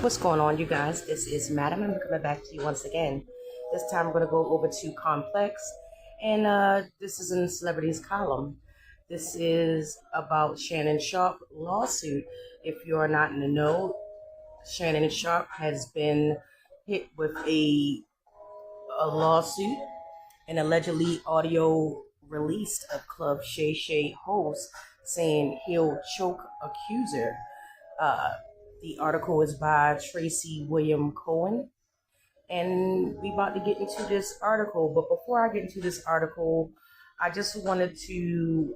What's going on, you guys? This is Madam. I'm coming back to you once again. This time I'm going to go over to Complex, and this is in the Celebrities column. This is about Shannon Sharpe lawsuit. If you are not in the know, Shannon Sharpe has been hit with a lawsuit and allegedly audio released of Club Shay Shay host saying he'll choke Accuser. The article is by Tracy William Cowen, and we about to get into this article. But before I get into this article, I just wanted to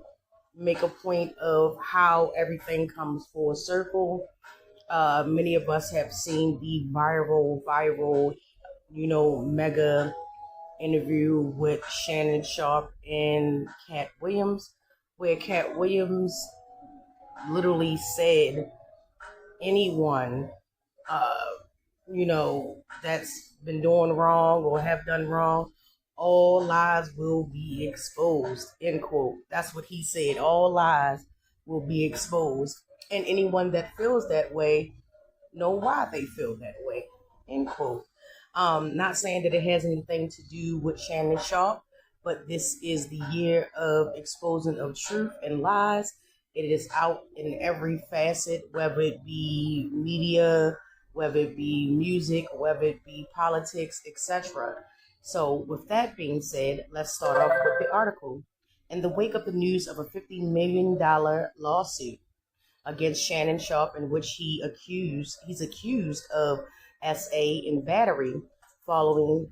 make a point of how everything comes full circle. Many of us have seen the viral, mega interview with Shannon Sharpe and Cat Williams, where Cat Williams literally said anyone, that's been doing wrong or have done wrong, all lies will be exposed, end quote. That's what he said. All lies will be exposed. And anyone that feels that way, know why they feel that way, end quote. Not saying that it has anything to do with Shannon Sharpe, but this is the year of exposing of truth and lies. It is out in every facet, whether it be media, whether it be music, whether it be politics, etc. So with that being said, let's start off with the article. In the wake of the news of a $50 million lawsuit against Shannon Sharpe, in which he's accused of SA and battery, followed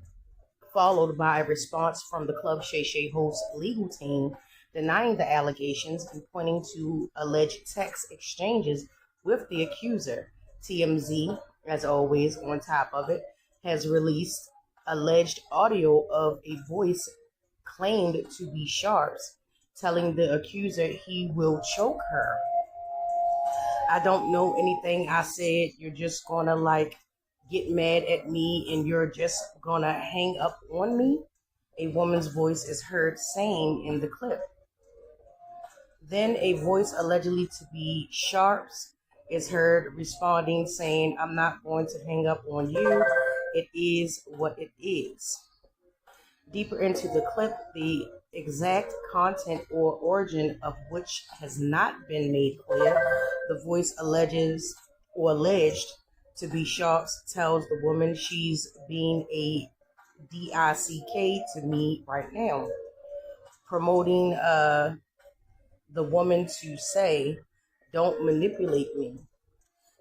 by a response from the Club Shay Shay host legal team denying the allegations and pointing to alleged text exchanges with the accuser. TMZ, as always, on top of it, has released alleged audio of a voice claimed to be Sharpe's, telling the accuser he will choke her. I don't know anything I said. You're just gonna get mad at me and you're just gonna hang up on me, a woman's voice is heard saying in the clip. Then a voice allegedly to be Sharpe's is heard responding saying, I'm not going to hang up on you. It is what it is. Deeper into the clip, the exact content or origin of which has not been made clear, the voice alleged to be Sharpe's tells the woman she's being a DICK to me right now, promoting the woman to say, don't manipulate me.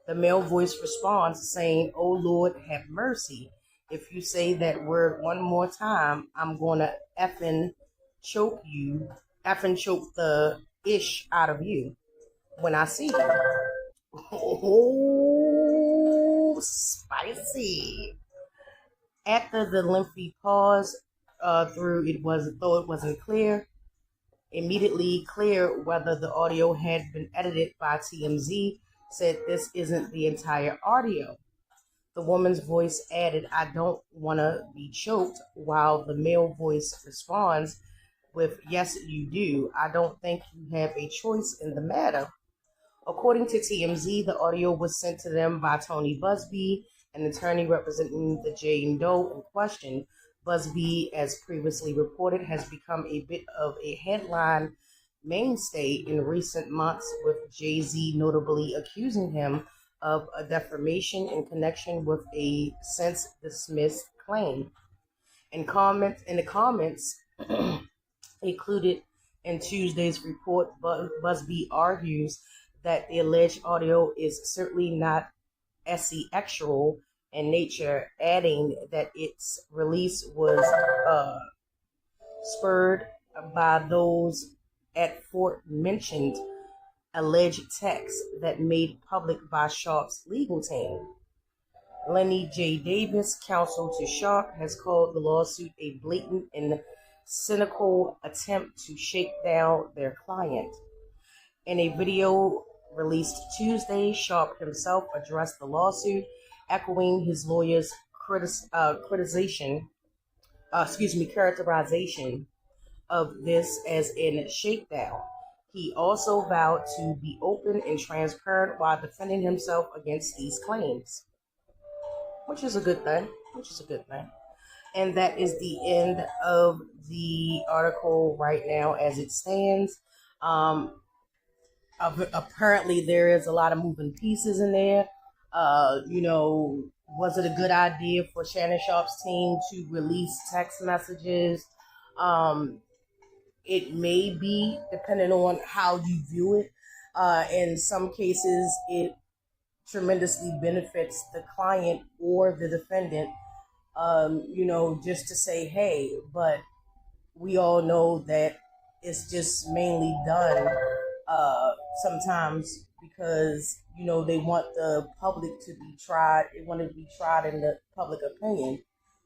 The male voice responds saying, oh Lord, have mercy. If you say that word one more time, I'm gonna effing choke the ish out of you when I see you. Oh, spicy. After the lengthy pause though it wasn't immediately clear whether the audio had been edited by TMZ, said this isn't the entire audio. The woman's voice added, I don't want to be choked, while the male voice responds with, yes, you do. I don't think you have a choice in the matter. According to TMZ, the audio was sent to them by Tony Busby, an attorney representing the Jane Doe in question. Busby, as previously reported, has become a bit of a headline mainstay in recent months, with Jay-Z notably accusing him of a defamation in connection with a since dismissed claim. In the comments included in Tuesday's report, Busby argues that the alleged audio is certainly not sexual in nature, adding that its release was spurred by those at Fort mentioned alleged texts that made public by Sharpe's legal team. Lenny J. Davis, counsel to Sharpe, has called the lawsuit a blatant and cynical attempt to shake down their client. In a video released Tuesday, Sharpe himself addressed the lawsuit, echoing his lawyer's characterization of this as in shakedown. He also vowed to be open and transparent while defending himself against these claims. which is a good thing. And that is the end of the article right now as it stands. Apparently, there is a lot of moving pieces in there. Was it a good idea for Shannon Sharpe's team to release text messages? It may be, depending on how you view it. In some cases, it tremendously benefits the client or the defendant, just to say, hey, but we all know that it's just mainly done sometimes because, they want the public to be tried. They want to be tried in the public opinion,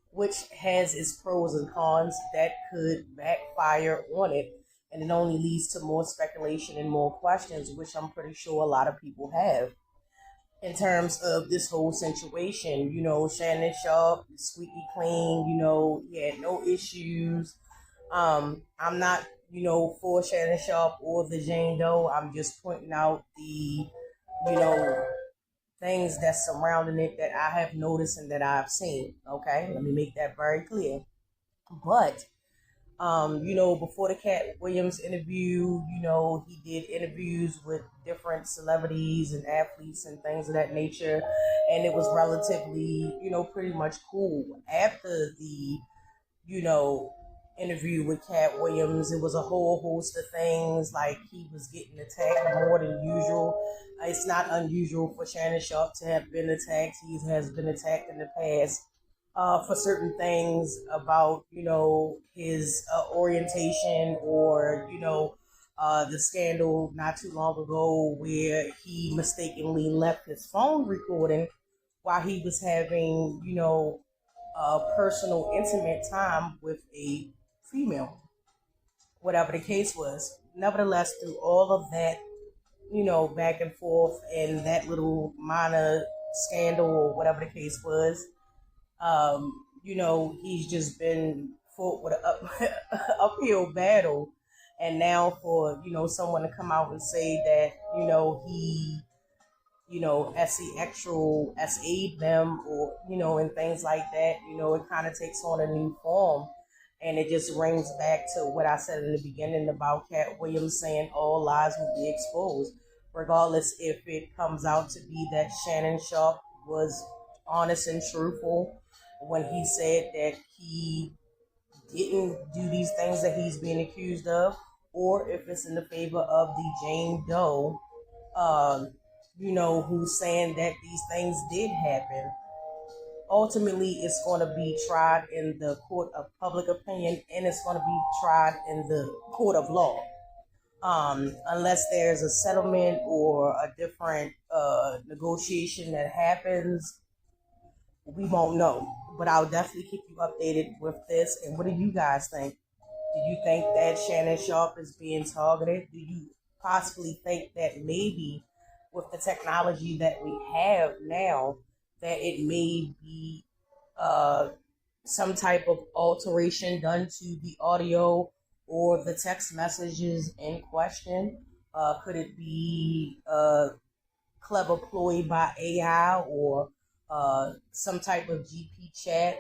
which has its pros and cons that could backfire on it. And it only leads to more speculation and more questions, which I'm pretty sure a lot of people have. In terms of this whole situation, Shannon Sharpe, squeaky clean, he had no issues. I'm not, for Shannon Sharpe or the Jane Doe. I'm just pointing out the, things that's surrounding it that I have noticed and that I've seen. Okay, let me make that very clear. But, before the Cat Williams interview, he did interviews with different celebrities and athletes and things of that nature. And it was relatively, pretty much cool. After the, interview with Cat Williams, it was a whole host of things, like he was getting attacked more than usual. It's not unusual for Shannon Sharpe to have been attacked. He has been attacked in the past for certain things about, his orientation or, the scandal not too long ago where he mistakenly left his phone recording while he was having, personal, intimate time with a female, whatever the case was. Nevertheless, through all of that, back and forth and that little minor scandal or whatever the case was, he's just been fought with an uphill battle. And now for, someone to come out and say that, he, SA'd them or, and things like that, it kind of takes on a new form. And it just rings back to what I said in the beginning about Cat Williams saying all lies will be exposed, regardless if it comes out to be that Shannon Sharpe was honest and truthful when he said that he didn't do these things that he's being accused of, or if it's in the favor of the Jane Doe, who's saying that these things did happen. Ultimately, it's going to be tried in the court of public opinion, and it's going to be tried in the court of law. Unless there's a settlement or a different negotiation that happens, we won't know. But I'll definitely keep you updated with this. And what do you guys think? Do you think that Shannon Sharpe is being targeted? Do you possibly think that maybe with the technology that we have now, that it may be some type of alteration done to the audio or the text messages in question? Could it be a clever ploy by AI or some type of GP chat?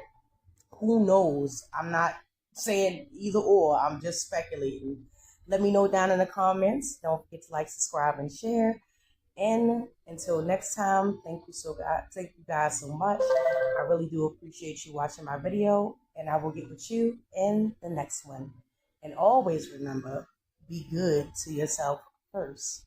Who knows? I'm not saying either or. I'm just speculating. Let me know down in the comments. Don't forget to like, subscribe, and share. And until next time, thank you guys so much. I really do appreciate you watching my video, and I will get with you in the next one. And always remember, be good to yourself first.